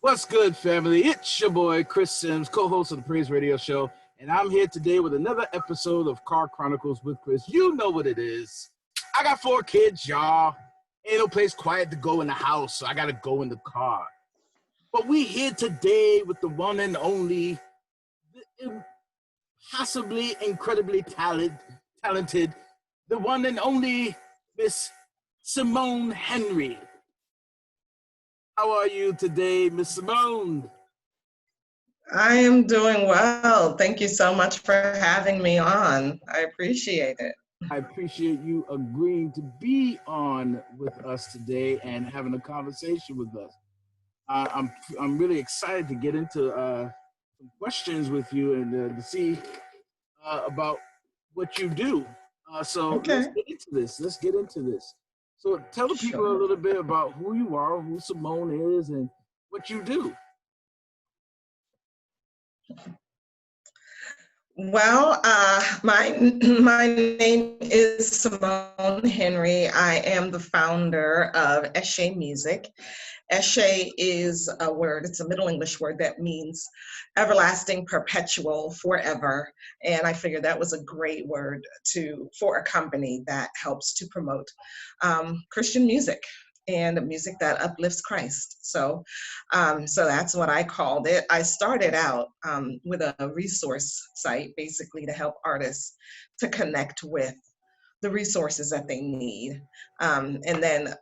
What's good, family? It's your boy, Chris Sims, co-host of the Praise Radio Show, and I'm here today with another episode of Car Chronicles with Chris. You know what it is. I got 4 kids, y'all. Ain't no place quiet to go in the house, so I gotta go in the car. But we here today with the one and only, possibly incredibly talented, the one and only Miss Simone Henry. How are you today, Miss Simone? I am doing well. Thank you so much for having me on. I appreciate it. I appreciate you agreeing to be on with us today and having a conversation with us. I'm really excited to get into some questions with you and to see about what you do. So let's Okay. get into this. Let's get into this. So tell the people a Sure. little bit about who you are, who Simone is, and what you do. Well, my name is Simone Henry. I am the founder of Eshe Music. Eshe is a word, it's a Middle English word that means everlasting, perpetual, forever. And I figured that was a great word for a company that helps to promote Christian music and music that uplifts Christ. So that's what I called it. I started out with a resource site, basically to help artists to connect with the resources that they need. And then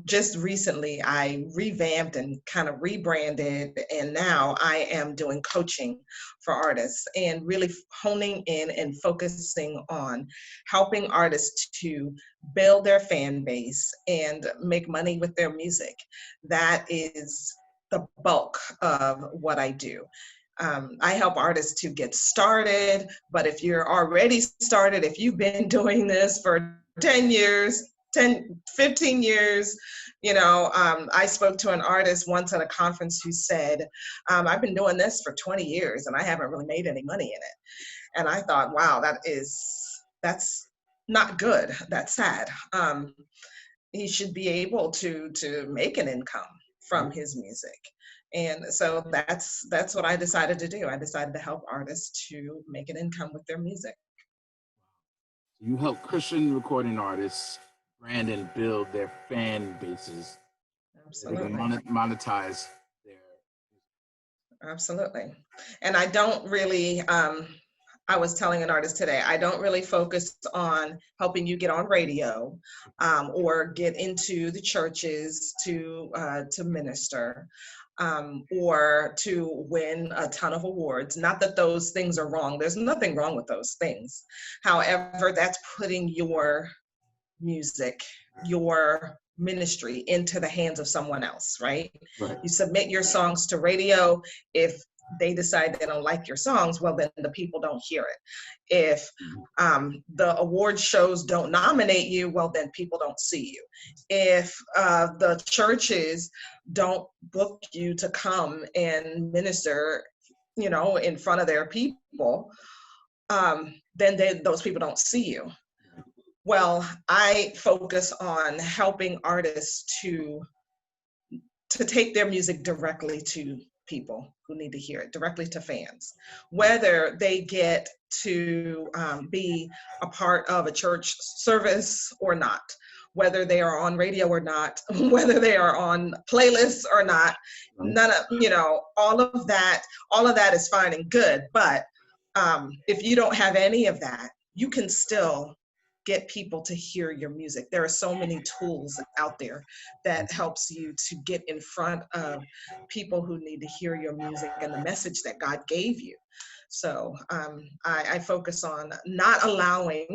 just recently I revamped and kind of rebranded, and now I am doing coaching for artists and really honing in and focusing on helping artists to build their fan base and make money with their music. That is the bulk of what I do. I help artists to get started, but if you're already started, if you've been doing this for 10 years, 15 years, I spoke to an artist once at a conference who said, I've been doing this for 20 years and I haven't really made any money in it. And I thought, wow, that's not good. That's sad. He should be able to make an income from his music. And so that's what I decided to do. I decided to help artists to make an income with their music. You help Christian recording artists brand and build their fan bases. Absolutely. They can monetize their. Absolutely. And I don't really, I was telling an artist today, I don't really focus on helping you get on radio or get into the churches to minister. Or to win a ton of awards. Not that those things are wrong. There's nothing wrong with those things. However, that's putting your music, your ministry into the hands of someone else, right? Right. You submit your songs to radio. If they decide they don't like your songs, well, then the people don't hear it. If the award shows don't nominate you, well, then people don't see you. If the churches don't book you to come and minister, in front of their people, then those people don't see you. Well, I focus on helping artists to take their music directly to people who need to hear it, directly to fans, whether they get to be a part of a church service or not, whether they are on radio or not, whether they are on playlists or not. None of, all of that is fine and good. But if you don't have any of that, you can still get people to hear your music. There are so many tools out there that helps you to get in front of people who need to hear your music and the message that God gave you. So I focus on not allowing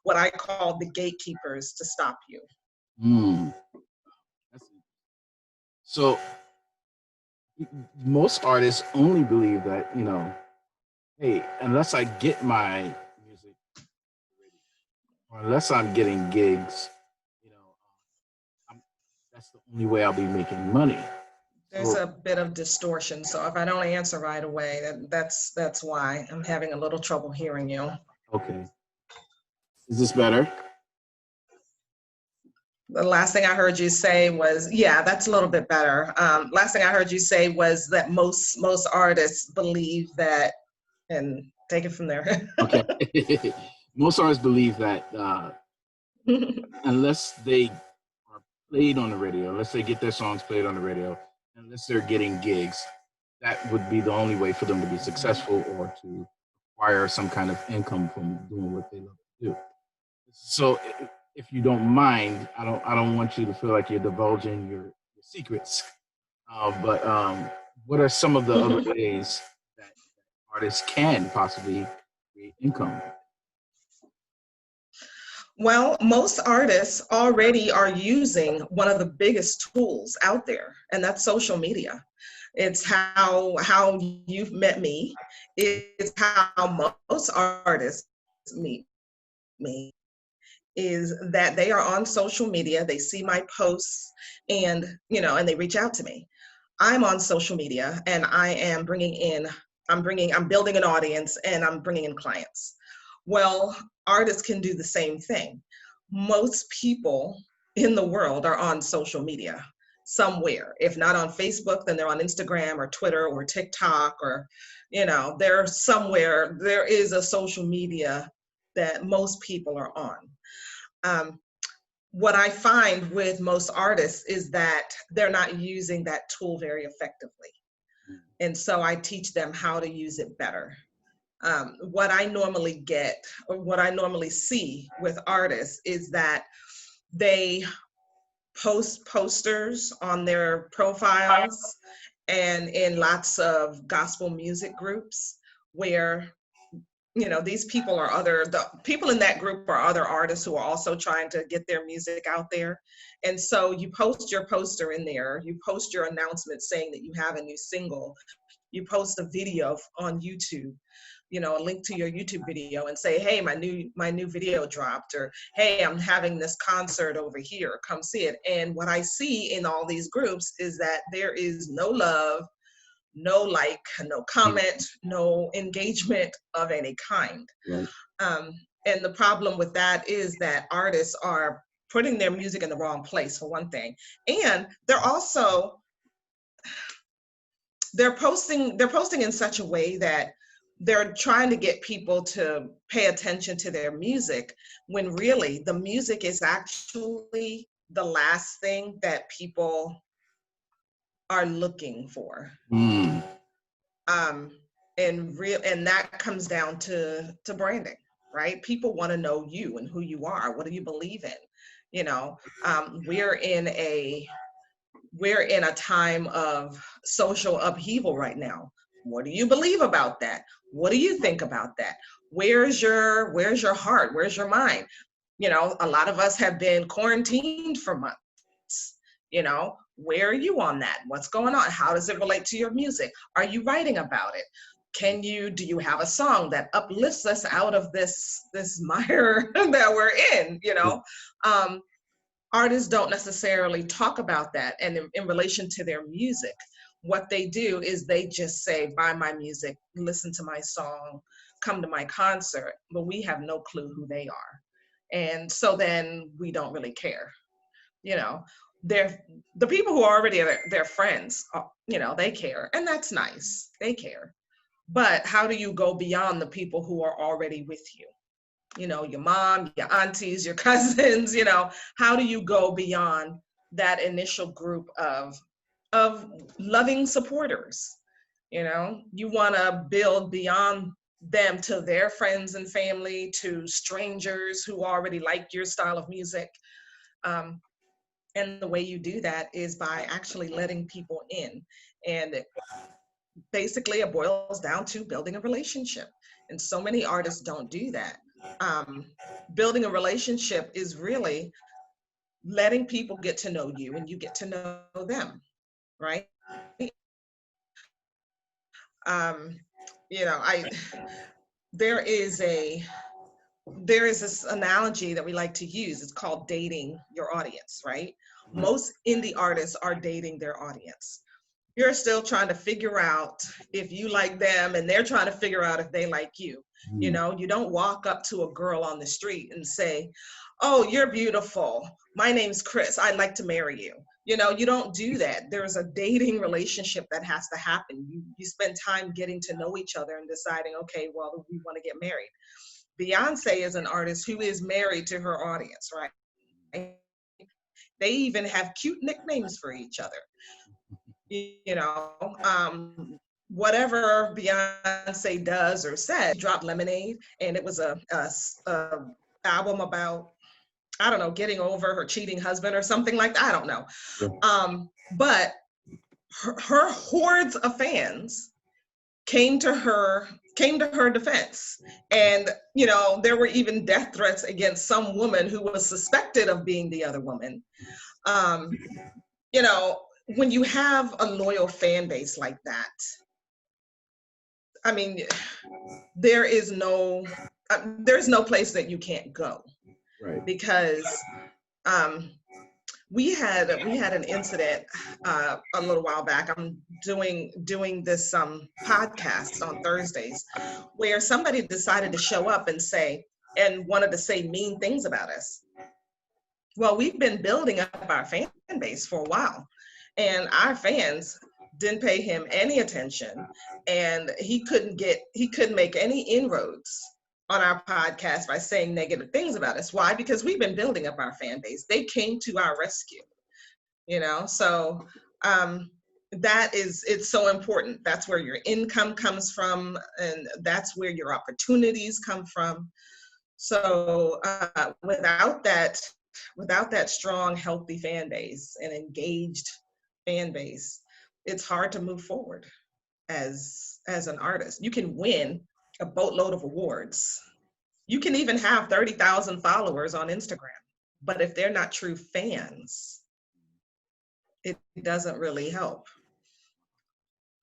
what I call the gatekeepers to stop you. So most artists only believe that, hey, unless I get my music or unless I'm getting gigs, that's the only way I'll be making money. There's a bit of distortion, so if I don't answer right away, that's why I'm having a little trouble hearing you. Okay. Is this better? The last thing I heard you say was, yeah, that's a little bit better. Last thing I heard you say was that most artists believe that, and take it from there. Okay. Most artists believe that unless they are played on the radio, unless they get their songs played on the radio, unless they're getting gigs, that would be the only way for them to be successful or to acquire some kind of income from doing what they love to do. So, if you don't mind, I don't want you to feel like you're divulging your secrets. But what are some of the other ways that artists can possibly create income? Well, most artists already are using one of the biggest tools out there, and that's social media. It's how you've met me. It's how most artists meet me. Is that they are on social media, they see my posts, and and they reach out to me. I'm on social media, and I'm building an audience, and I'm bringing in clients. Well, artists can do the same thing. Most people in the world are on social media somewhere. If not on Facebook, then they're on Instagram or Twitter or TikTok, or they're somewhere. There is a social media that most people are on. um, what I find with most artists is that they're not using that tool very effectively. And so I teach them how to use it better. What I normally get, or what I normally see with artists, is that they post posters on their profiles and in lots of gospel music groups where these people are the people in that group are other artists who are also trying to get their music out there. And so you post your poster in there, you post your announcement saying that you have a new single, you post a video on YouTube, a link to your YouTube video, and say, hey, my new video dropped, or hey, I'm having this concert over here, come see it. And what I see in all these groups is that there is no love, no like, no comment, no engagement of any kind. Right. And the problem with that is that artists are putting their music in the wrong place, for one thing. And they're posting in such a way that they're trying to get people to pay attention to their music, when really the music is actually the last thing that people are looking for. Mm. And that comes down to branding, right? People want to know you and who you are. What do you believe in? We're in a time of social upheaval right now. What do you believe about that? What do you think about that? Where's your heart? Where's your mind? A lot of us have been quarantined for months. Where are you on that? What's going on? How does it relate to your music? Are you writing about it? Do you have a song that uplifts us out of this mire that we're in? Artists don't necessarily talk about that. And in relation to their music, what they do is they just say, buy my music, listen to my song, come to my concert, but we have no clue who they are. And so then we don't really care. They're the people who are already their friends, they care, and that's nice. They care. But how do you go beyond the people who are already with you? Your mom, your aunties, your cousins, how do you go beyond that initial group of loving supporters? You want to build beyond them to their friends and family, to strangers who already like your style of music. And the way you do that is by actually letting people in. And basically, it boils down to building a relationship. And so many artists don't do that. Building a relationship is really letting people get to know you, and you get to know them, right? I there is this analogy that we like to use. It's called dating your audience, right? Most indie artists are dating their audience. You're still trying to figure out if you like them, and they're trying to figure out if they like you. You don't walk up to a girl on the street and say, oh, you're beautiful. my name's Chris, I'd like to marry you. You know, you don't do that. There's a dating relationship that has to happen. You spend time getting to know each other and deciding, okay, well, we want to get married. Beyonce is an artist who is married to her audience, right? They even have cute nicknames for each other. You know, whatever Beyonce does or says, she dropped Lemonade, and it was a album about, I don't know, getting over her cheating husband or something like that. I don't know. But her hordes of fans came to her defense, and you know, there were even death threats against some woman who was suspected of being the other woman. You know, when you have a loyal fan base like that, I mean, there's no place that you can't go, Right. because we had an incident a little while back. I'm doing this podcast on Thursdays, where somebody decided to show up and wanted to say mean things about us. Well, we've been building up our fan base for a while, and our fans didn't pay him any attention, and he couldn't make any inroads on our podcast by saying negative things about us. Why? Because we've been building up our fan base. They came to our rescue, you know. So it's so important. That's where your income comes from, and that's where your opportunities come from. So without that strong, healthy fan base and engaged fan base, it's hard to move forward as an artist. You can win a boatload of awards. You can even have 30,000 followers on Instagram, but if they're not true fans, it doesn't really help.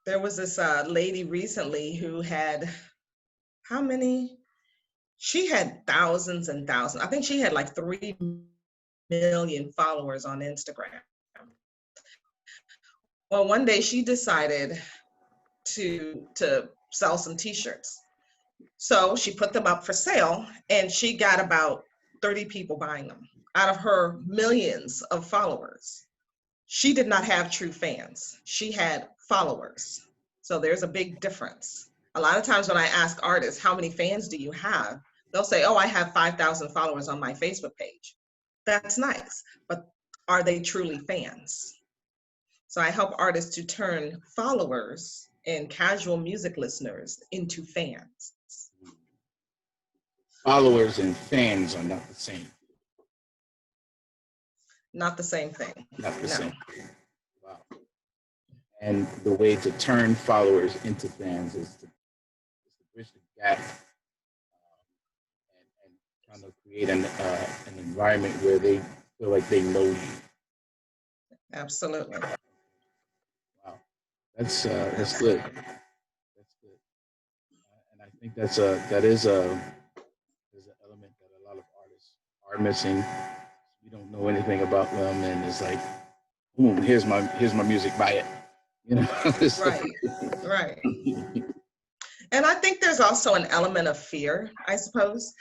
There was this lady recently who had, how many? She had thousands and thousands. I think she had like 3 million followers on Instagram. Well, one day she decided to sell some t-shirts. So she put them up for sale, and she got about 30 people buying them out of her millions of followers. She did not have true fans. She had followers. So there's a big difference. A lot of times when I ask artists, how many fans do you have? They'll say, oh, I have 5,000 followers on my Facebook page. That's nice, but are they truly fans? So I help artists to turn followers and casual music listeners into fans. Followers and fans are not the same. Not the same thing. Not the No. same. Wow. And the way to turn followers into fans is to bridge the gap and kind of create an environment where they feel like they know you. Absolutely. Wow, that's good. That's good, and I think that is an element that a lot of artists are missing. You don't know anything about them, and it's like, boom, here's my music, buy it. You know, right. And I think there's also an element of fear, I suppose.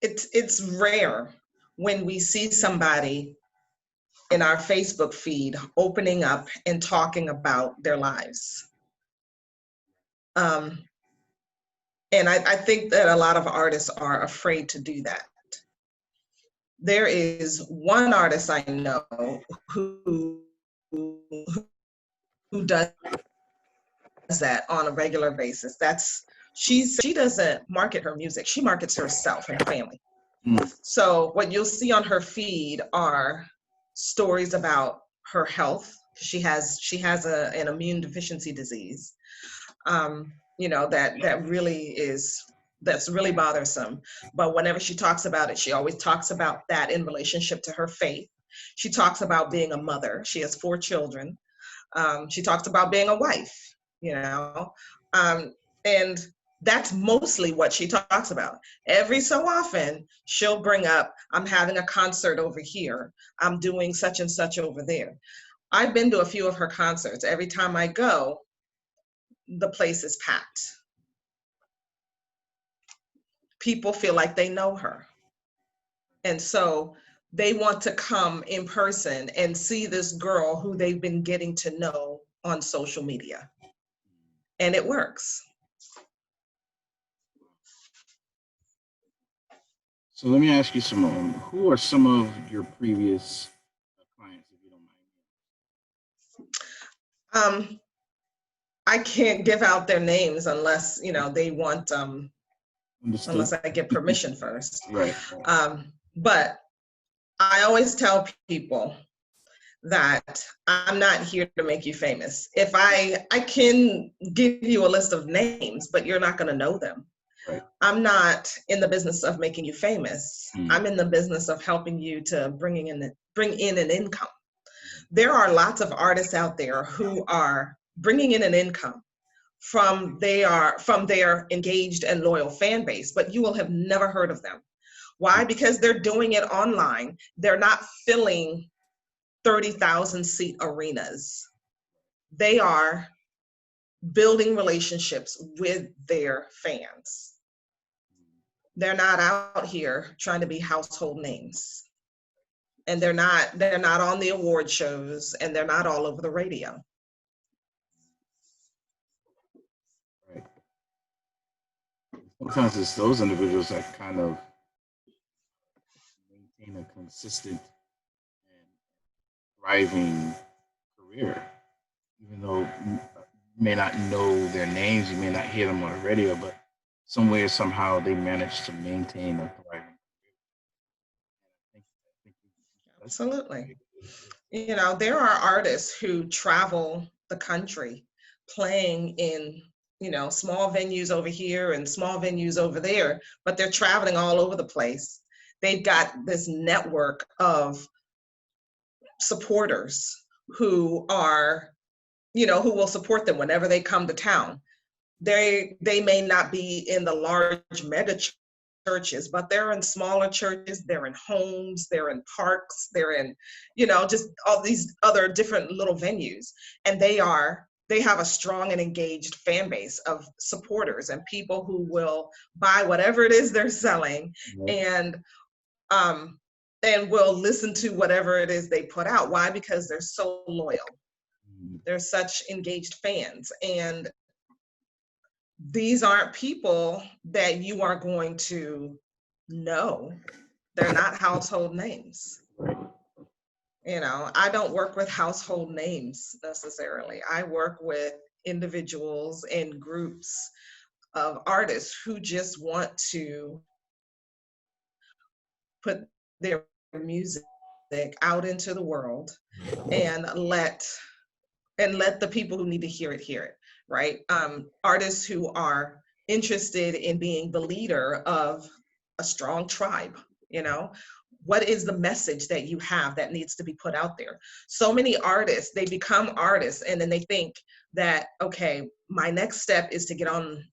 It's rare when we see somebody in our Facebook feed opening up and talking about their lives. And I think that a lot of artists are afraid to do that. There is one artist I know who does that on a regular basis. She doesn't market her music. She markets herself and her family. So what you'll see on her feed are stories about her health. She has an immune deficiency disease. You know, that's really bothersome. But whenever she talks about it, she always talks about that in relationship to her faith. She talks about being a mother. She has 4 children. She talks about being a wife, you know, and that's mostly what she talks about. Every so often, she'll bring up, I'm having a concert over here. I'm doing such and such over there. I've been to a few of her concerts. Every time I go, the place is packed. People feel like they know her. And so they want to come in person and see this girl who they've been getting to know on social media. And it works. So let me ask you, Simone, who are some of your previous clients, if you don't mind? I can't give out their names unless, they want, Understood. unless I get permission first. Right. But I always tell people that I'm not here to make you famous. If I can give you a list of names, but you're not going to know them. Right. I'm not in the business of making you famous. I'm in the business of helping you to bring in an income. There are lots of artists out there who are bringing in an income from their engaged and loyal fan base, but you will have never heard of them. Why? Because they're doing it online. They're not filling 30,000 seat arenas. They are building relationships with their fans. They're not out here trying to be household names. And they're not on the award shows, and they're not all over the radio. Right. Sometimes it's those individuals that kind of maintain a consistent and thriving career, even though you may not know their names, you may not hear them on the radio, but some way or somehow they manage to maintain a thriving career. Absolutely. There are artists who travel the country playing in, small venues over here and small venues over there, but they're traveling all over the place. They've got this network of supporters who are, who will support them whenever they come to town. They may not be in the large mega churches, but they're in smaller churches, they're in homes, they're in parks, they're in, just all these other different little venues. And they have a strong and engaged fan base of supporters and people who will buy whatever it is they're selling, and will listen to whatever it is they put out. Why? Because they're so loyal. They're such engaged fans. And these aren't people that you are going to know. They're not household names. I don't work with household names necessarily. I work with individuals and groups of artists who just want to put their music out into the world and let the people who need to hear it, right? Artists who are interested in being the leader of a strong tribe, what is the message that you have that needs to be put out there? So many artists, they become artists and then they think that, okay, my next step is to get on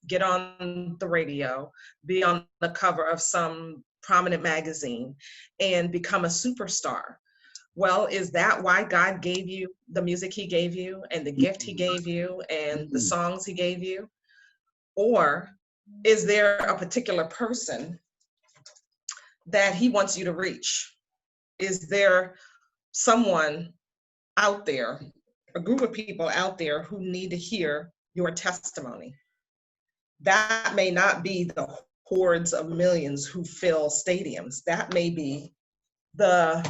the radio, be on the cover of some prominent magazine, and become a superstar. Well, is that why God gave you the music he gave you and the gift he gave you and the songs he gave you? Or is there a particular person that he wants you to reach? Is there someone out there, a group of people out there who need to hear your testimony? That may not be the hordes of millions who fill stadiums. That may be the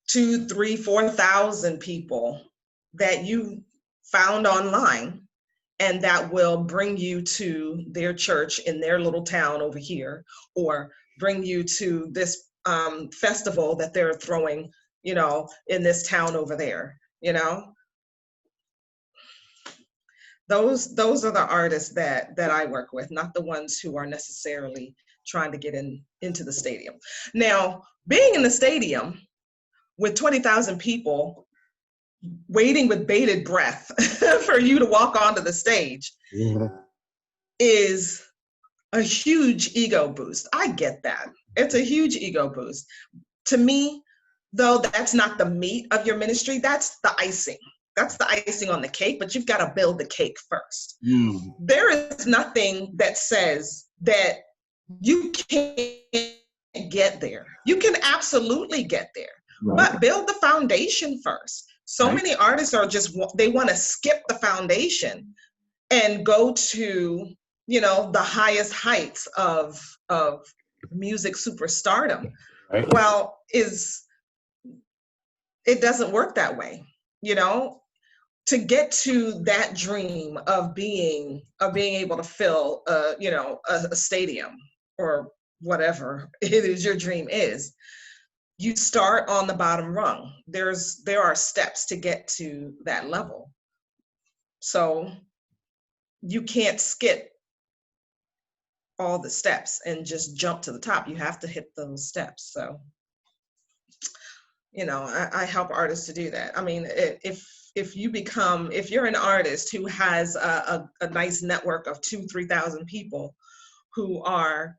2,000, 3,000, 4,000 people that you found online and that will bring you to their church in their little town over here, or bring you to this festival that they're throwing, in this town over there, Those are the artists that I work with, not the ones who are necessarily trying to get into the stadium. Now, being in the stadium with 20,000 people waiting with bated breath for you to walk onto the stage is a huge ego boost. I get that. It's a huge ego boost. To me, though, that's not the meat of your ministry. That's the icing. That's the icing on the cake, but you've got to build the cake first. There is nothing that says that you can't get there. You can absolutely get there, Right. but build the foundation first. So Right. many artists are just, they want to skip the foundation and go to, the highest heights of music superstardom. Right. Well, it doesn't work that way, to get to that dream of being able to fill a stadium or whatever it is your dream is. You start on the bottom rung. There are steps to get to that level. So you can't skip all the steps and just jump to the top. You have to hit those steps. So, I help artists to do that. I mean, if you're an artist who has a nice network of 2,000-3,000 people who are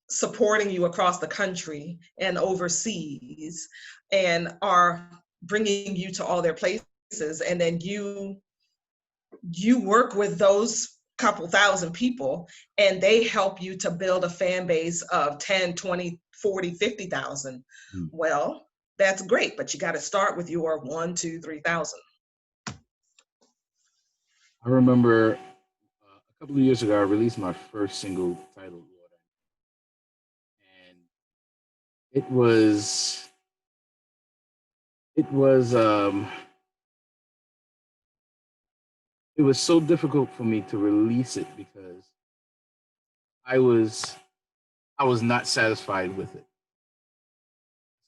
supporting you across the country and overseas and are bringing you to all their places, and then you work with those couple thousand people and they help you to build a fan base of 10, 20, 40, 50,000. Well, that's great, but you got to start with your 1, 2, 3,000. I remember a couple of years ago, I released my first single titled Water. And it was so difficult for me to release it because I was not satisfied with it.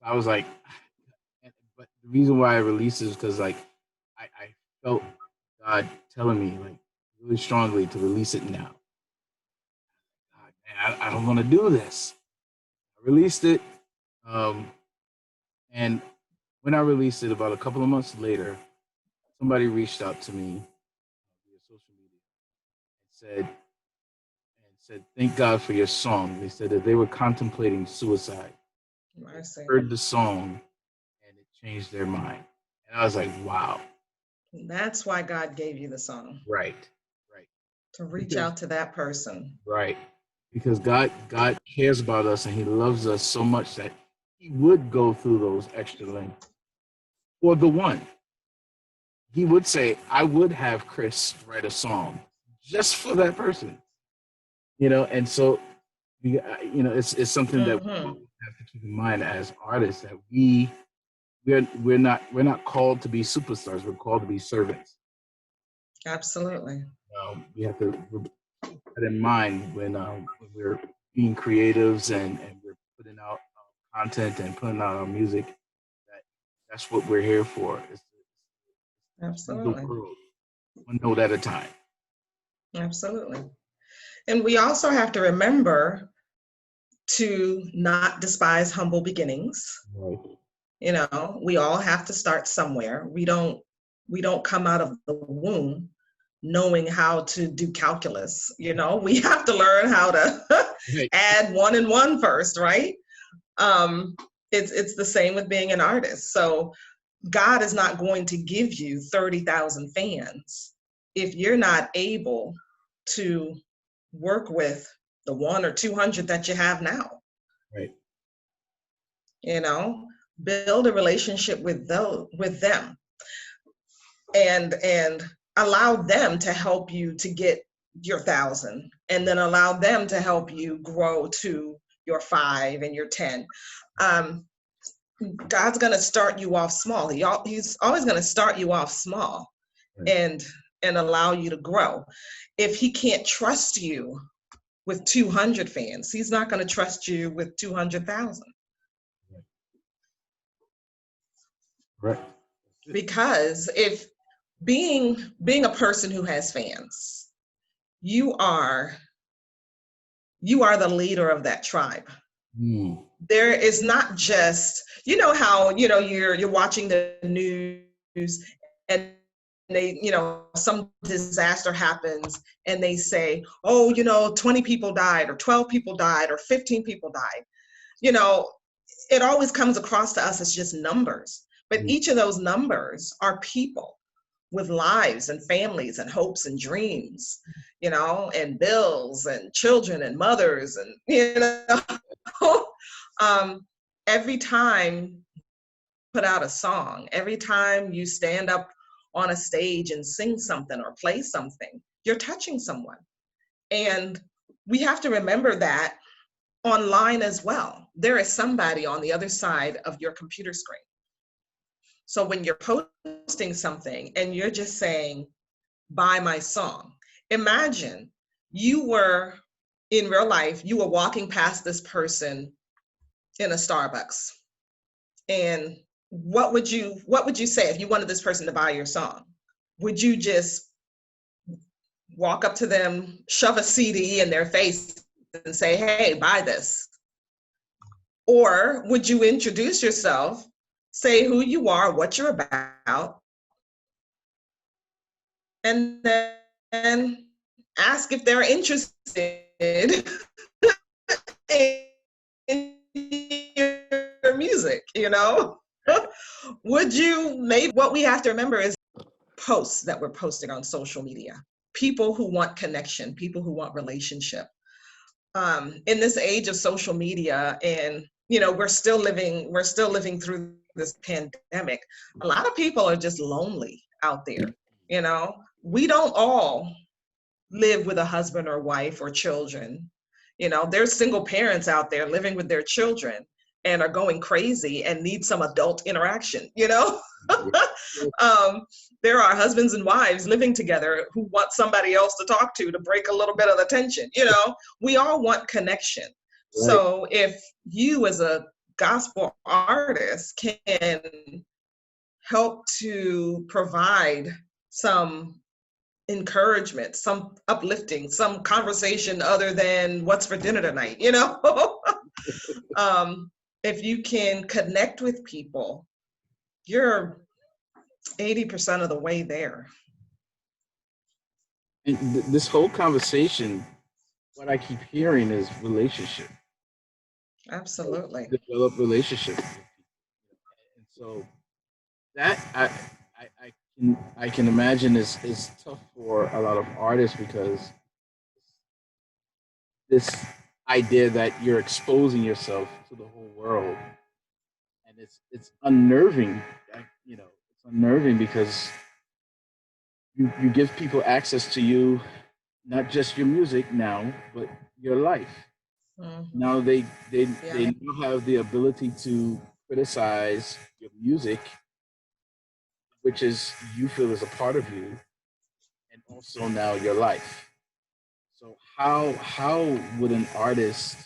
So I was like, but the reason why I released it is because I felt God telling me like really strongly to release it now. God, man, I don't want to do this. I released it, and when I released it, about a couple of months later, somebody reached out to me via social media and said, "Thank God for your song." They said that they were contemplating suicide. I see. Heard the song, and it changed their mind. And I was like, "Wow." That's why God gave you the song. Right. To reach out to that person. Right. Because God cares about us and He loves us so much that He would go through those extra lengths. For the one, He would say, "I would have Chris write a song just for that person." And so it's something that we have to keep in mind as artists, that we're not called to be superstars. We're called to be servants. Absolutely. We have to keep that in mind when we're being creatives and we're putting out content and putting out our music. That's what we're here for. Absolutely. The world, one note at a time. Absolutely. And we also have to remember to not despise humble beginnings. Right. We all have to start somewhere. We don't come out of the womb knowing how to do calculus. We have to learn how to add 1 and 1 first, right? It's the same with being an artist. So God is not going to give you 30,000 fans if you're not able to work with the 100 or 200 that you have now. Right. Build a relationship with them and allow them to help you to get your 1,000, and then allow them to help you grow to your 5 and your 10. God's going to start you off small. He's always going to start you off small, right, and allow you to grow. If He can't trust you with 200 fans, He's not going to trust you with 200,000. Right. Because if being a person who has fans, you are the leader of that tribe. There is not just, how, you're watching the news and they, some disaster happens and they say, oh, 20 people died or 12 people died or 15 people died. It always comes across to us as just numbers, but each of those numbers are people with lives and families and hopes and dreams, and bills and children and mothers and, Every time you put out a song, every time you stand up on a stage and sing something or play something, you're touching someone. And we have to remember that online as well. There is somebody on the other side of your computer screen. So when you're posting something and you're just saying, buy my song, imagine you were in real life, you were walking past this person in a Starbucks. And what would you say if you wanted this person to buy your song? Would you just walk up to them, shove a CD in their face and say, hey, buy this? Or would you introduce yourself, say who you are, what you're about, and then ask if they're interested in your music, you know? Would you, maybe what we have to remember is posts that we're posting on social media, people who want connection, people who want relationship. In this age of social media, and we're still living through this pandemic, a lot of people are just lonely out there. We don't all live with a husband or wife or children. There's single parents out there living with their children and are going crazy and need some adult interaction. There are husbands and wives living together who want somebody else to talk to break a little bit of the tension. We all want connection. Right. So if you as a gospel artist can help to provide some encouragement, some uplifting, some conversation other than what's for dinner tonight, if you can connect with people, you're 80% of the way there. And this whole conversation, what I keep hearing is relationship. Absolutely. Develop relationship. And so that I can imagine is tough for a lot of artists, because this idea that you're exposing yourself to the whole world, and it's unnerving. It's unnerving because you give people access to you, not just your music now, but your life. Mm-hmm. Now they now have the ability to criticize your music, which is you feel is a part of you, and also now your life. So how would an artist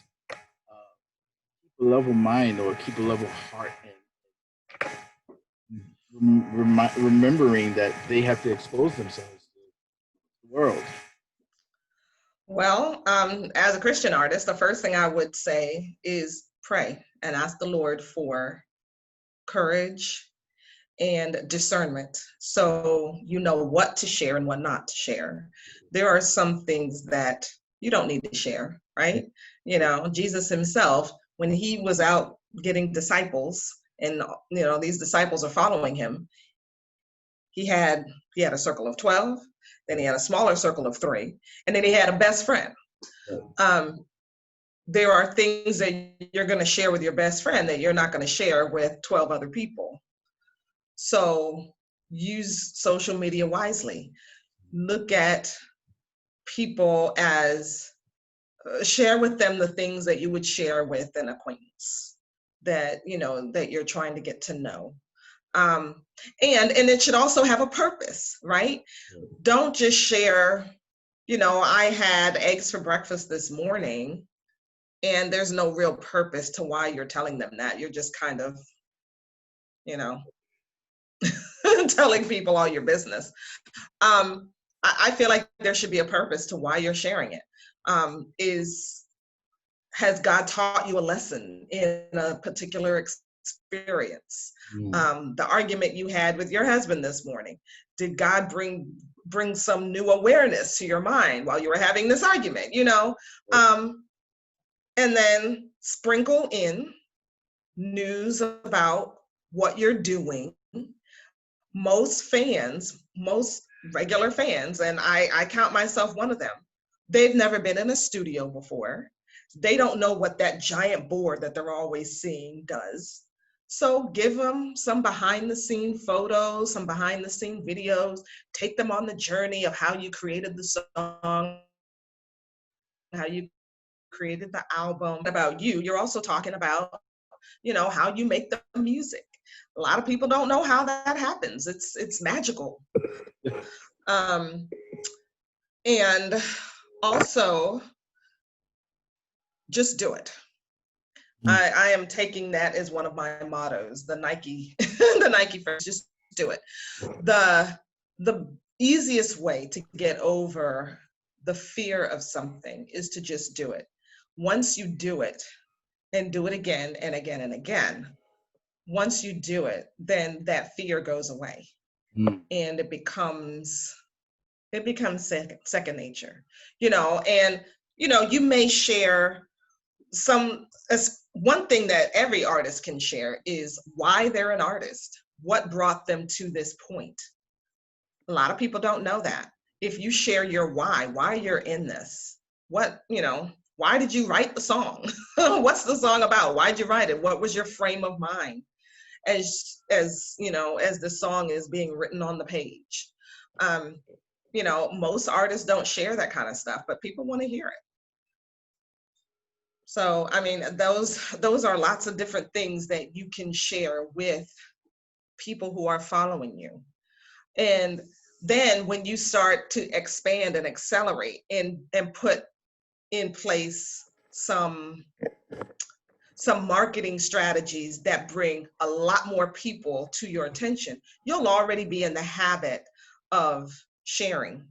keep a level mind or keep a level heart, and remembering that they have to expose themselves to the world? Well, as a Christian artist, the first thing I would say is pray and ask the Lord for courage and discernment, so you know what to share and what not to share. There are some things that you don't need to share, right? Jesus himself, when he was out getting disciples, and these disciples are following him, he had a circle of 12, then he had a smaller circle of 3, and then he had a best friend. There are things that you're going to share with your best friend that you're not going to share with 12 other people. So use social media wisely. Look at people as share with them the things that you would share with an acquaintance that that you're trying to get to know. And it should also have a purpose, right? Don't just share, I had eggs for breakfast this morning, and there's no real purpose to why you're telling them that. You're just kind of, telling people all your business. I feel like there should be a purpose to why you're sharing it. Has God taught you a lesson in a particular experience? The argument you had with your husband this morning, did God bring some new awareness to your mind while you were having this argument? And then sprinkle in news about what you're doing. Most regular fans, and I count myself one of them, they've never been in a studio before. They don't know what that giant board that they're always seeing does. So give them some behind the scene photos, some behind the scene videos, take them on the journey of how you created the song, how you created the album. About you, you're also talking about, how you make the music. A lot of people don't know how that happens. It's magical. And also just do it. I am taking that as one of my mottos, the Nike, the Nike phrase, just do it. The easiest way to get over the fear of something is to just do it. Once you do it and do it again and again and again, once you do it, then that fear goes away and it becomes second nature, and you may share one thing that every artist can share is why they're an artist, what brought them to this point. A lot of people don't know that. If you share your why you're in this, why did you write the song? What's the song about? Why'd you write it? What was your frame of mind as the song is being written on the page? Most artists don't share that kind of stuff, but people want to hear it. So, I mean, those are lots of different things that you can share with people who are following you. And then when you start to expand and accelerate and put in place some marketing strategies that bring a lot more people to your attention, you'll already be in the habit of sharing.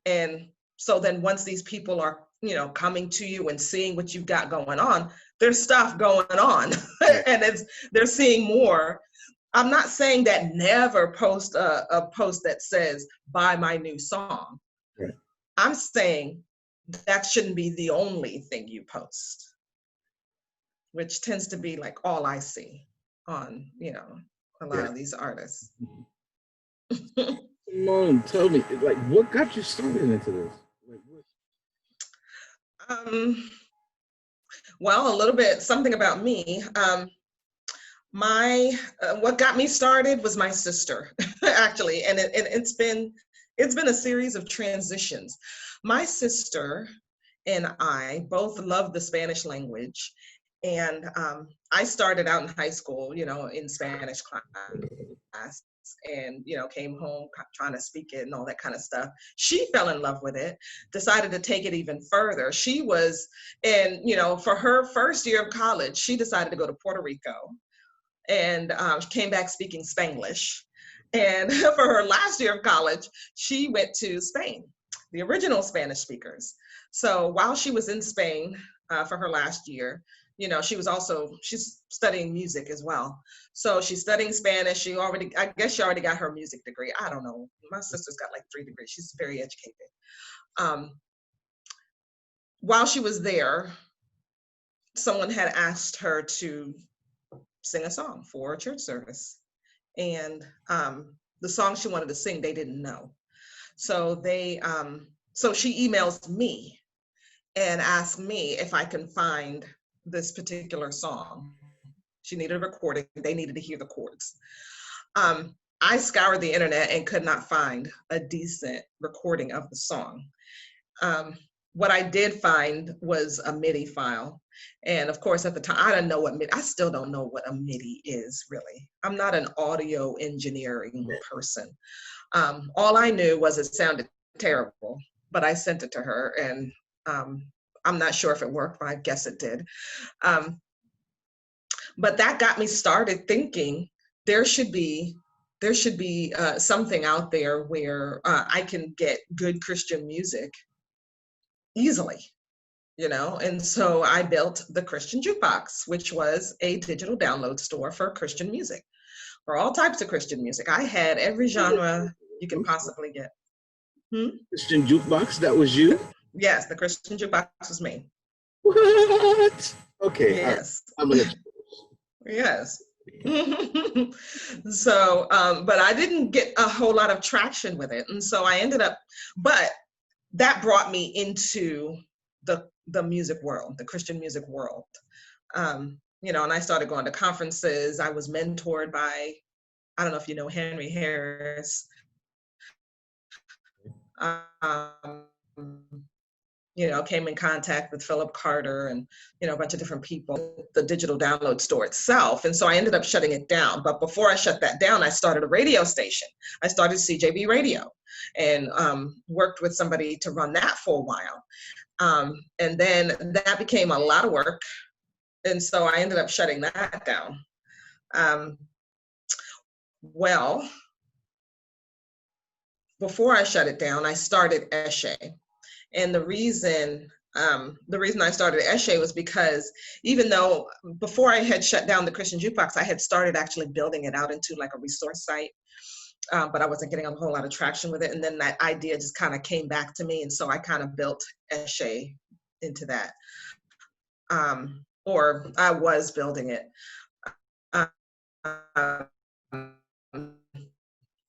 And so then once these people are, coming to you and seeing what you've got going on, there's stuff going on and they're seeing more. I'm not saying that never post a post that says, buy my new song. Right. I'm saying that shouldn't be the only thing you post, which tends to be like all I see on, a lot of these artists. Simone, tell me, like, what got you started into this? Like, what? Well, a little bit, something about me. What got me started was my sister, actually, and it's been a series of transitions. My sister and I both love the Spanish language, and I started out in high school, in Spanish class, and came home trying to speak it and all that kind of stuff. She fell in love with it, decided to take it even further. She was, and for her first year of college, she decided to go to Puerto Rico, and she came back speaking Spanglish. And for her last year of college, she went to Spain, the original Spanish speakers. So while she was in Spain for her last year, she's studying music as well. So she's studying Spanish. I guess she already got her music degree. I don't know. My sister's got like 3 degrees. She's very educated. While she was there, someone had asked her to sing a song for a church service. And the song she wanted to sing, they didn't know. So so she emails me and asks me if I can find this particular song. She needed a recording. They needed to hear the chords. I scoured the internet and could not find a decent recording of the song. What I did find was a MIDI file. And of course, at the time, I didn't know what MIDI, I still don't know what a MIDI is, really. I'm not an audio engineering person. All I knew was it sounded terrible, but I sent it to her, and I'm not sure if it worked, but I guess it did. But that got me started thinking there should be something out there where I can get good Christian music easily, and so I built the Christian Jukebox, which was a digital download store for Christian music, for all types of Christian music. I had every genre you can possibly get. Christian Jukebox, that was you? Yes, the Christian Jukebox was me. What? Okay. Yes. I'm gonna let you. Yes. So, but I didn't get a whole lot of traction with it. And so I ended up, but that brought me into the music world, the Christian music world. You know, and I started going to conferences. I was mentored by, I don't know if you know Henry Harris. Um, you know, came in contact with Philip Carter and, you know, a bunch of different people, the digital download store itself. And so I ended up shutting it down. But before I shut that down, I started a radio station. I started CJB Radio and worked with somebody to run that for a while. And then that became a lot of work. And so I ended up shutting that down. Well, before I shut it down, I started Eshe. And the reason I started Eshe was because even though before I had shut down the Christian Jukebox, I had started actually building it out into like a resource site, but I wasn't getting a whole lot of traction with it. And then that idea just kind of came back to me. And so I kind of built Eshe into that, or I was building it.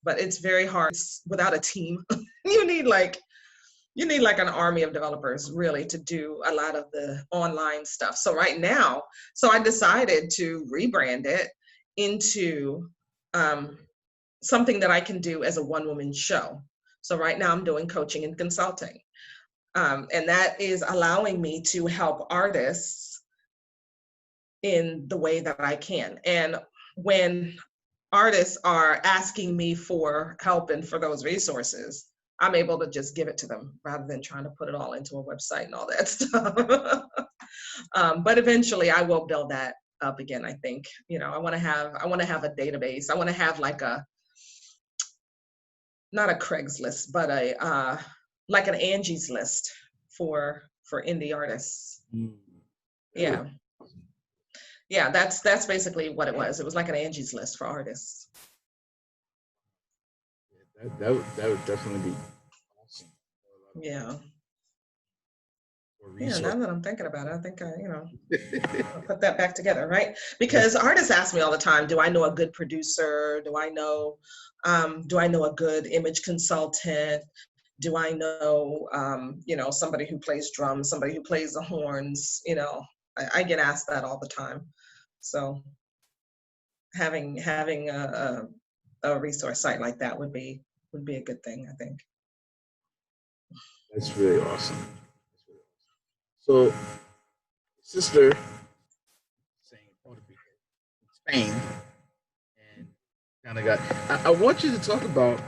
But it's very hard without a team. you need like an army of developers really to do a lot of the online stuff. So right now, I decided to rebrand it into something that I can do as a one-woman show. So right now I'm doing coaching and consulting. And that is allowing me to help artists in the way that I can. And when artists are asking me for help and for those resources, I'm able to just give it to them rather than trying to put it all into a website and all that stuff. But eventually I will build that up again. I think, you know, I want to have a database. I want to have like not a Craigslist, but like an Angie's List for indie artists. Yeah. Yeah, that's basically what it was. It was like an Angie's List for artists. That would definitely be awesome. Yeah. Yeah, now that I'm thinking about it, I think I'll put that back together, right? Because artists ask me all the time, do I know a good producer? Do I know a good image consultant? Do I know, somebody who plays drums, somebody who plays the horns? You know, I get asked that all the time. So having a resource site like that would be a good thing, I think. That's really awesome. So, sister, saying Puerto Rico, Spain, and kind of got. I want you to talk about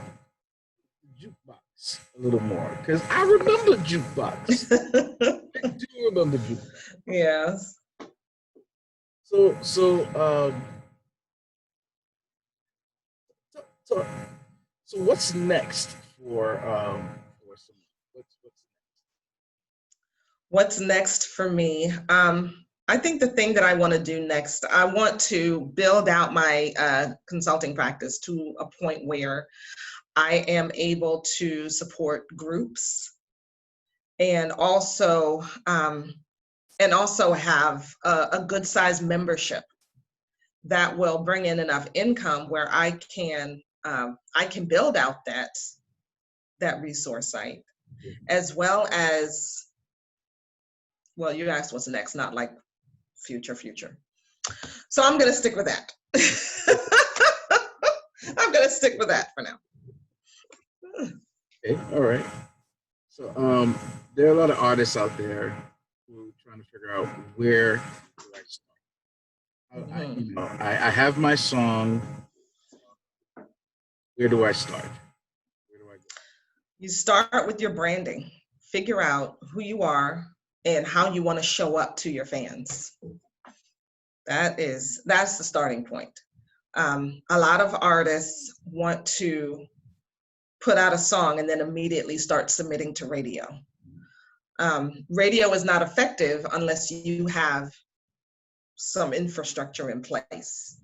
jukebox a little more because I remember jukebox. I do remember jukebox. Yes. So, what's next for some? What's next for me? I think the thing that I want to do next, I want to build out my consulting practice to a point where I am able to support groups and also have a good sized membership that will bring in enough income where I can build out that resource site, as well as, well, you asked what's next, not like future. So I'm going to stick with that. I'm going to stick with that for now. Okay, all right. So there are a lot of artists out there who are trying to figure out where do I start. I have my song. Where do I start? Where do I go? You start with your branding. Figure out who you are and how you want to show up to your fans. That's the starting point. A lot of artists want to put out a song and then immediately start submitting to radio. Radio is not effective unless you have some infrastructure in place,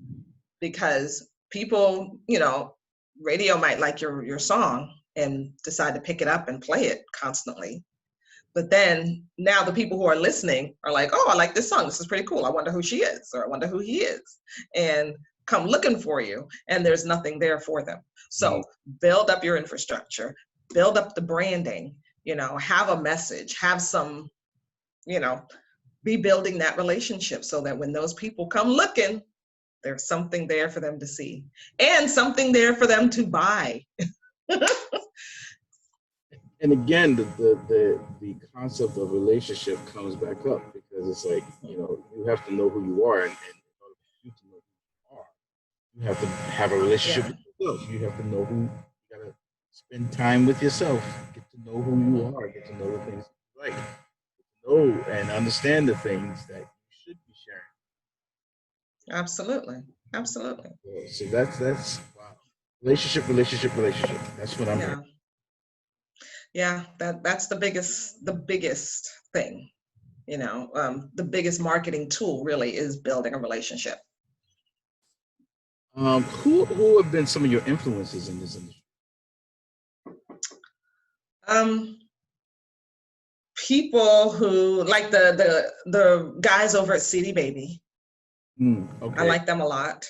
because people, radio might like your song and decide to pick it up and play it constantly. But then now the people who are listening are like, oh, I like this song. This is pretty cool. I wonder who she is, or I wonder who he is, and come looking for you. And there's nothing there for them. So build up your infrastructure, build up the branding, have a message, have some you know, be building that relationship so that when those people come looking, there's something there for them to see and something there for them to buy. And again, the concept of relationship comes back up because it's like, you have to know who you are, and in order for you to know who you are, you have to have a relationship Yeah. with yourself. You have to know who, you gotta spend time with yourself, get to know who you are, get to know the things you like, know and understand the things that you should be sharing. Absolutely. Absolutely. So that's wow. Relationship. That's what I'm hearing. Yeah. Yeah. That's the biggest thing. The biggest marketing tool really is building a relationship. Who have been some of your influences in this industry? Um, People who like the guys over at CD Baby. I Okay. like them a lot.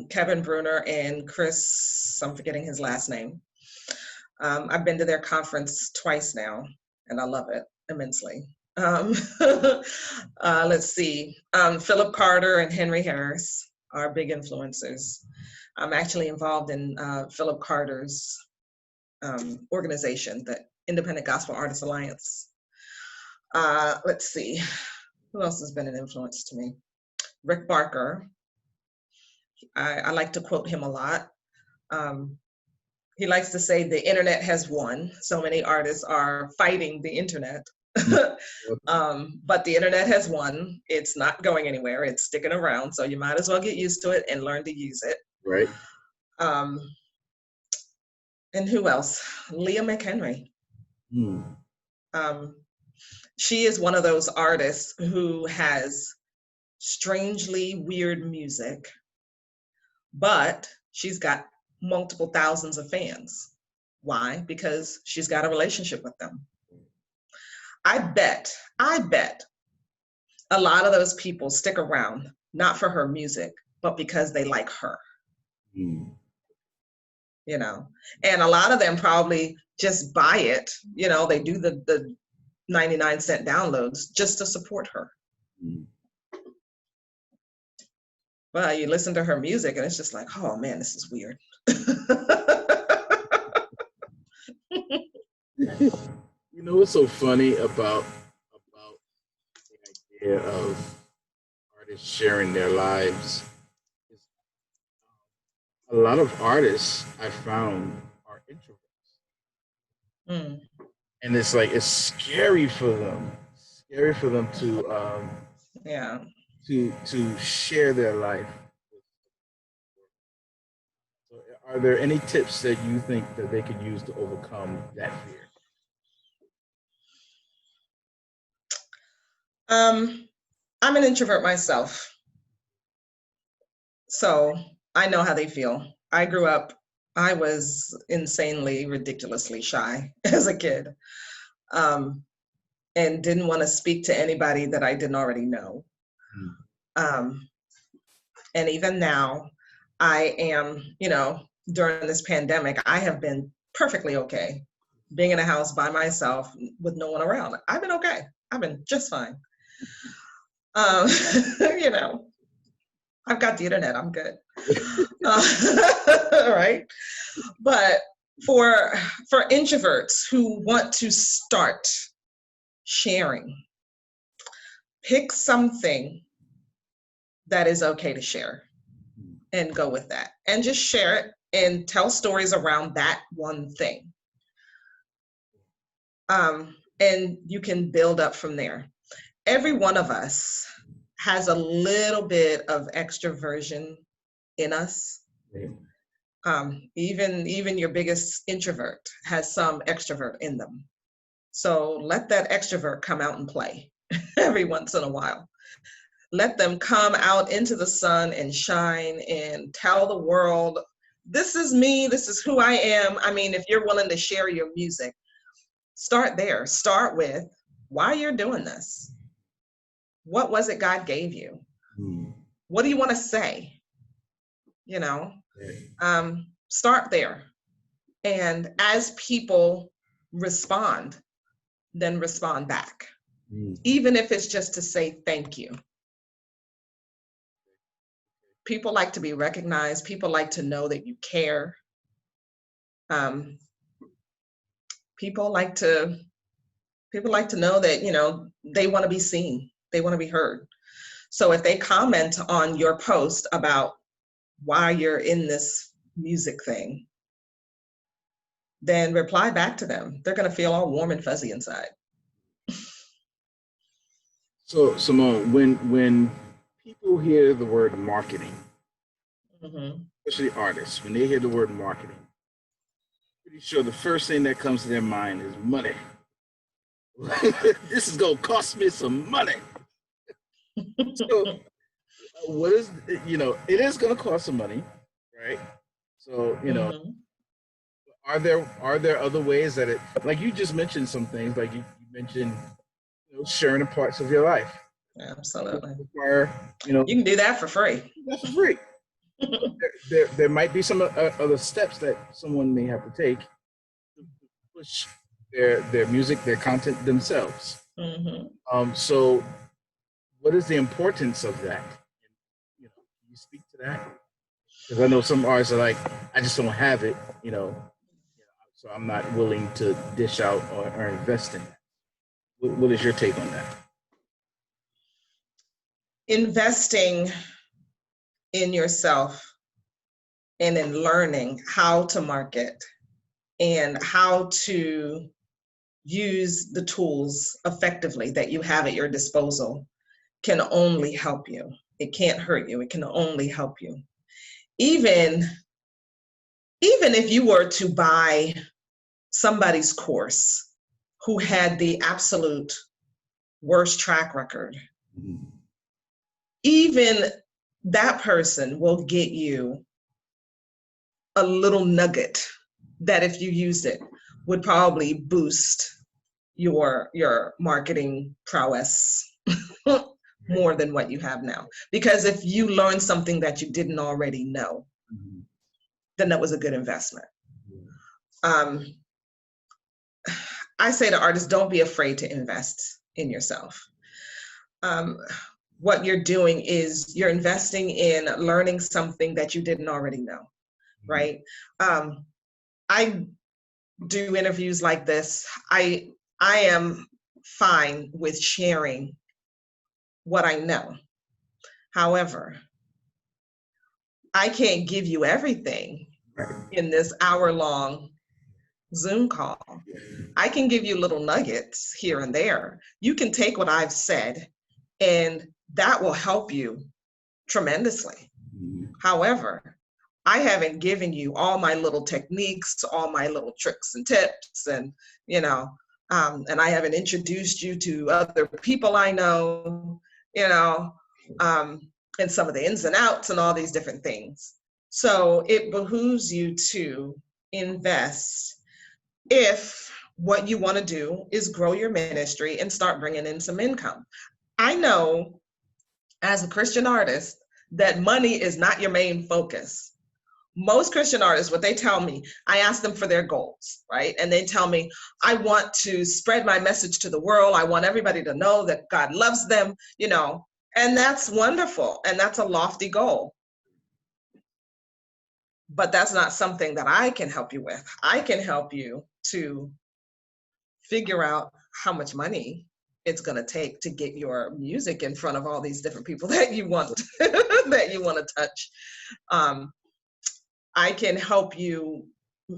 Kevin Bruner and Chris, I'm forgetting his last name. I've been to their conference twice now, and I love it immensely. Um, let's see. Philip Carter and Henry Harris are big influencers. I'm actually involved in Philip Carter's organization, the Independent Gospel Artists Alliance. Let's see. Who else has been an influence to me? Rick Barker. I like to quote him a lot. Um, he likes to say the internet has won. So many artists are fighting the internet. But the internet has won. It's not going anywhere. It's sticking around. So you might as well get used to it and learn to use it. Right. Um, and who else? Leah McHenry. Mm. Um, she is one of those artists who has strangely weird music, but she's got multiple thousands of fans. Why? Because she's got a relationship with them. I bet a lot of those people stick around, not for her music, but because they like her, Mm. you know. And a lot of them probably just buy it, they do the 99-cent downloads just to support her. Mm. Well, you listen to her music and it's just like, oh man, this is weird. What's so funny about the idea of artists sharing their lives is a lot of artists I found are introverts, Mm, and it's like it's scary for them yeah. to share their life. So are there any tips that you think that they could use to overcome that fear? Um, I'm an introvert myself, so I know how they feel. I was insanely, ridiculously shy as a kid, um, and didn't want to speak to anybody that I didn't already know. Mm. Um, and even now, I am, during this pandemic, I have been perfectly okay being in a house by myself with no one around. I've been okay. I've been just fine. Um, you know, I've got the internet. I'm good. Right. But for for introverts who want to start sharing, pick something that is okay to share and go with that. And just share it and tell stories around that one thing. And you can build up from there. Every one of us has a little bit of extroversion in us. Right. Even your biggest introvert has some extrovert in them. So let that extrovert come out and play every once in a while. Let them come out into the sun and shine and tell the world, this is me, this is who I am. I mean, if you're willing to share your music, start there. Start with why you're doing this. What was it God gave you? Mm. What do you want to say? You know, Right. Start there. And as people respond, then respond back. even if it's just to say thank you. People like to be recognized. People like to know that you care. Um, people like to know that, you know, they want to be seen. They want to be heard. So if they comment on your post about why you're in this music thing, then reply back to them. They're going to feel all warm and fuzzy inside. So, Simone, when people hear the word marketing, especially artists, when they hear the word marketing, pretty sure the first thing that comes to their mind is money. This is gonna cost me some money. So, what is, you know, it is gonna cost some money, right? So, you know, are there other ways that it, like you just mentioned some things, like you mentioned, you know, sharing the parts of your life. Absolutely. Require, you know, you can do that for free. That's for free. There might be some other steps that someone may have to take to push their music, their content themselves. So, what is the importance of that? You know, can you speak to that? Because I know some artists are like, I just don't have it, you know, so I'm not willing to dish out or invest in that. What is your take on that? Investing in yourself and in learning how to market and how to use the tools effectively that you have at your disposal can only help you. It can't hurt you. It can only help you. Even if you were to buy somebody's course who had the absolute worst track record, even that person will get you a little nugget that if you used it would probably boost your marketing prowess more than what you have now. Because if you learn something that you didn't already know, then that was a good investment. I say to artists, don't be afraid to invest in yourself. What you're doing is you're investing in learning something that you didn't already know, right? I do interviews like this. I am fine with sharing what I know. However, I can't give you everything in this hour-long Zoom call. I can give you little nuggets here and there. You can take what I've said, and that will help you tremendously. However, I haven't given you all my little techniques, all my little tricks and tips, and and I haven't introduced you to other people I know, and some of the ins and outs and all these different things. So it behooves you to invest if what you want to do is grow your ministry and start bringing in some income. I know as a Christian artist that money is not your main focus. Most Christian artists, what they tell me, I ask them for their goals, right? And they tell me, I want to spread my message to the world. I want everybody to know that God loves them, and that's wonderful. And that's a lofty goal. But that's not something that I can help you with. I can help you to figure out how much money it's going to take to get your music in front of all these different people that you want that you want to touch. I can help you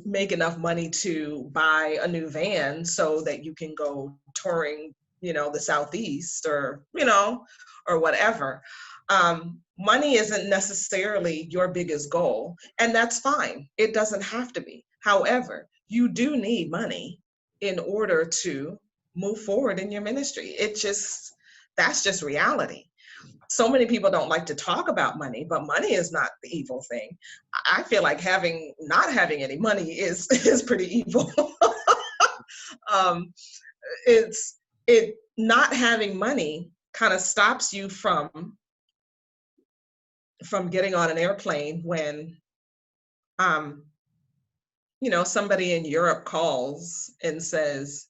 make enough money to buy a new van so that you can go touring, the Southeast or whatever. Money isn't necessarily your biggest goal, and that's fine. It doesn't have to be. However, you do need money in order to move forward in your ministry. That's just reality. So many people don't like to talk about money, but money is not the evil thing. I feel like not having any money is pretty evil. Not having money kind of stops you from getting on an airplane when somebody in Europe calls and says,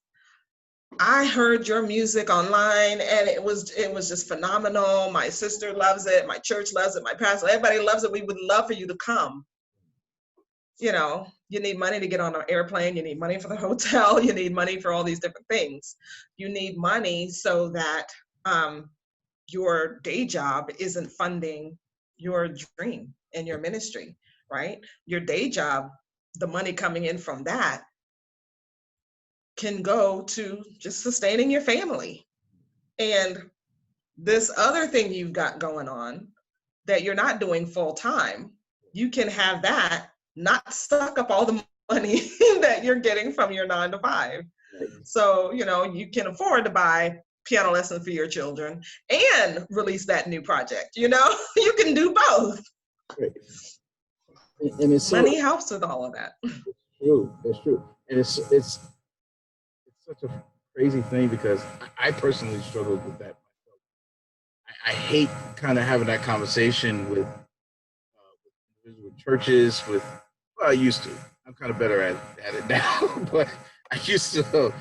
I heard your music online and it was just phenomenal. My sister loves it, my church loves it, my pastor, everybody loves it. We would love for you to come. You know, you need money to get on an airplane, you need money for the hotel, you need money for all these different things. You need money so that your day job isn't funding your dream and your ministry, right? Your day job, the money coming in from that can go to just sustaining your family. And this other thing you've got going on that you're not doing full time, you can have that not suck up all the money that you're getting from your 9 to 5. So, you know, you can afford to buy piano lessons for your children and release that new project. You know, you can do both. Right. And it's so Money helps with all of that. true. It's true. And it's such a crazy thing because I personally struggled with that. I hate kind of having that conversation with churches. Well, I used to. I'm kind of better at it now, but I used to.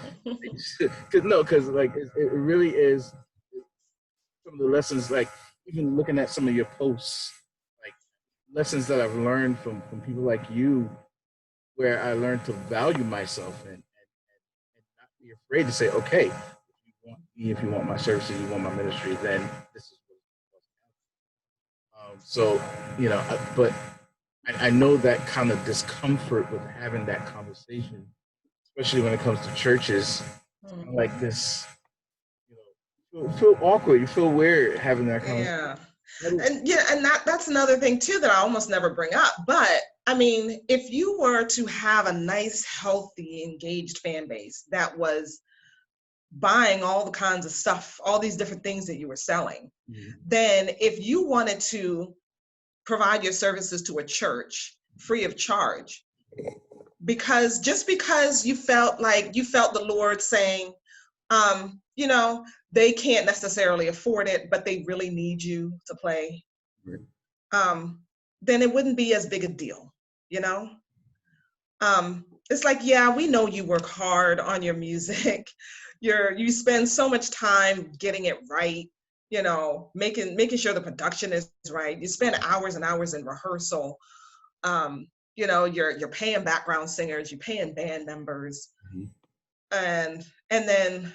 Because like it really is some of the lessons. Like even looking at some of your posts, like lessons that I've learned from people like you, where I learned to value myself and not be afraid to say, okay, if you want me, if you want my services, you want my ministry, then this is what it's so, but I know that kind of discomfort with having that conversation, especially when it comes to churches, like this, you feel awkward, you feel weird having that conversation. Yeah. And yeah, and that's another thing too that I almost never bring up. But I mean, if you were to have a nice, healthy, engaged fan base that was buying all the kinds of stuff, all these different things that you were selling, then if you wanted to provide your services to a church free of charge, because just because you felt the Lord saying, you know, they can't necessarily afford it, but they really need you to play, then it wouldn't be as big a deal, you know? It's like, yeah, we know you work hard on your music. You spend so much time getting it right, you know, making sure the production is right. You spend hours and hours in rehearsal. You know, you're paying background singers, you're paying band members, and then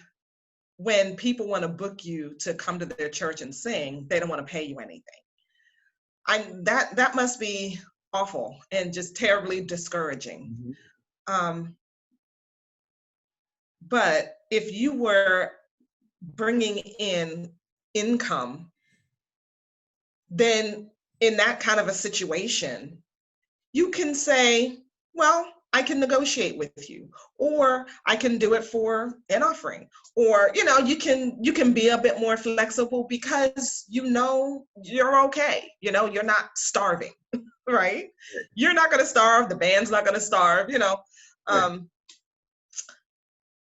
when people want to book you to come to their church and sing, they don't want to pay you anything. That must be awful and just terribly discouraging. But if you were bringing in income, then in that kind of a situation, you can say, well, I can negotiate with you, or I can do it for an offering, or you know, you can be a bit more flexible because you know you're okay. You know, you're not starving, right? You're not going to starve. The band's not going to starve. You know,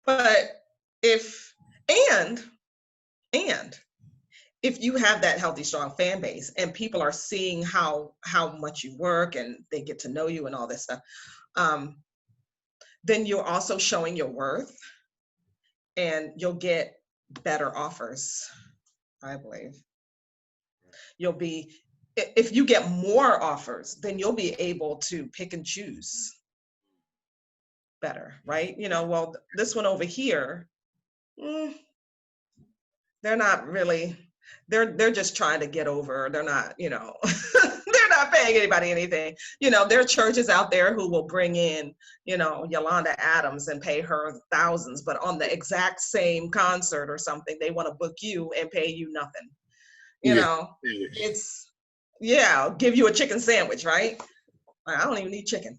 but if and and if you have that healthy, strong fan base and people are seeing how much you work and they get to know you and all this stuff, then you're also showing your worth and you'll get better offers, I believe. You'll be, if you get more offers, then you'll be able to pick and choose better, right? You know, well, this one over here, they're not really, they're just trying to get over. They're not, you know, they're not paying anybody anything. You know, there are churches out there who will bring in, you know, Yolanda Adams and pay her thousands, but on the exact same concert or something, they want to book you and pay you nothing. You know, it's, yeah, give you a chicken sandwich, right? I don't even need chicken.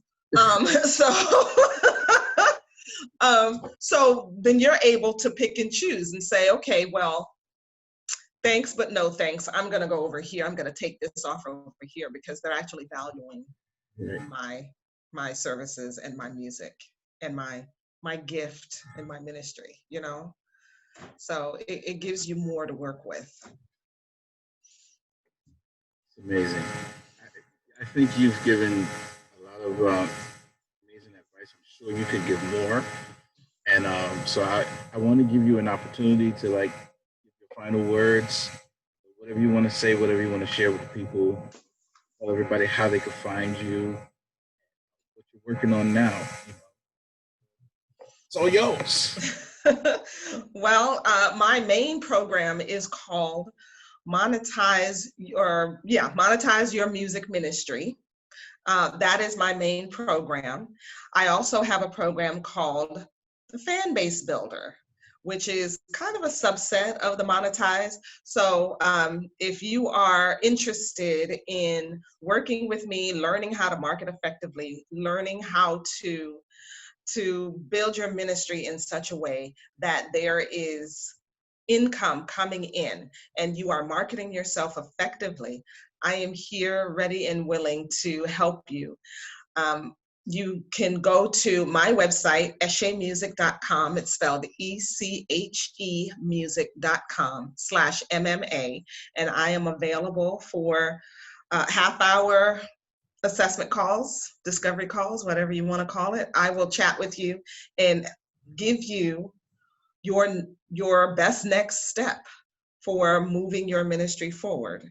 So then you're able to pick and choose and say, okay, well, thanks, but no thanks. I'm going to go over here. I'm going to take this offer over here because they're actually valuing my services and my music and my gift and my ministry, you know? So it gives you more to work with. It's amazing. I think you've given a lot of amazing advice. I'm sure you could give more. And so I want to give you an opportunity to like give your final words, whatever you want to say, whatever you want to share with the people, tell everybody how they can find you, what you're working on now. It's all yours. Well, my main program is called Monetize Your Music Ministry. That is my main program. I also have a program called the Fan Base Builder, which is kind of a subset of the Monetize. So if you are interested in working with me, learning how to market effectively, learning how to build your ministry in such a way that there is income coming in and you are marketing yourself effectively, I am here ready and willing to help you. You can go to my website, echemusic.com. It's spelled ECHE music.com/MMA. And I am available for half-hour assessment calls, discovery calls, whatever you want to call it. I will chat with you and give you your best next step for moving your ministry forward.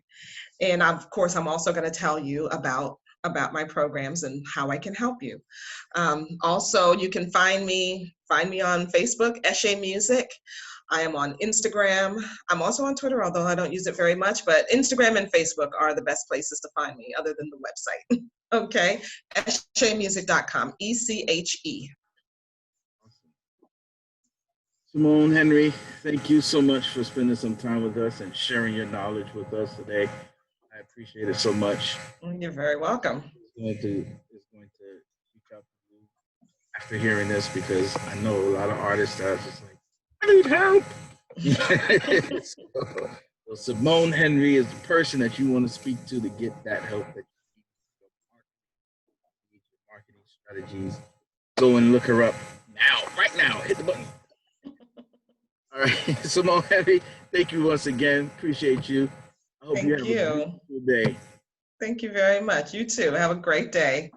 And of course, I'm also going to tell you about my programs and how I can help you. Also, you can find me on Facebook, Eshe Music. I am on Instagram. I'm also on Twitter, although I don't use it very much, but Instagram and Facebook are the best places to find me other than the website. Okay, echemusic.com, ECHE. Simone Henry, thank you so much for spending some time with us and sharing your knowledge with us today. I appreciate it so much. You're very welcome. It's going to reach out to you after hearing this because I know a lot of artists that are just like, I need help. So Simone Henry is the person that you want to speak to get that help that you need, your marketing strategies. Go and look her up now, right now. Hit the button. All right, Simone Henry, thank you once again. Appreciate you. I hope you have a beautiful day. Thank you very much. You too. Have a great day.